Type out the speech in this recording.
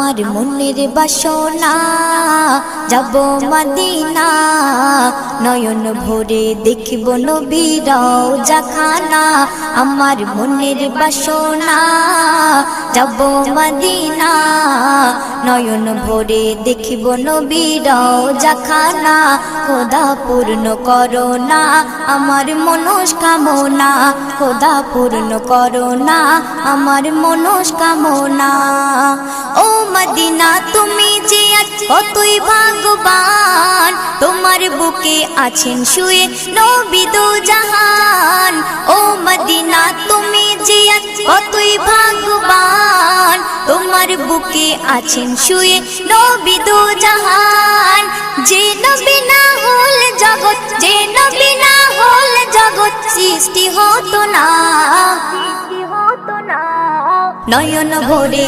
আমার মনের বাসনা যাব মদিনা নয়ন ভরে দেখিব নবীর রওজাখানা আমার মনের বাসনা যাব মদিনা নয়ন ভরে দেখিব নবীর রওজাখানা খোদা পূর্ণ করো না আমার মনস্কামনা খোদা পূর্ণ করো না আমার মনস্কামনা ও মদিনা তুমি যে কতই ভাগ্যবান তোমার বুকে আছেন শুয়ে নবী দো জাহান ও মদিনা তুমি যে কতই ভাগ্যবান তোমার বুকে আছেন শুয়ে নবী দো জাহান যে নবী না হল জগৎ যে নবী না হল জগৎ সৃষ্টি হতো না নয়ন ভরে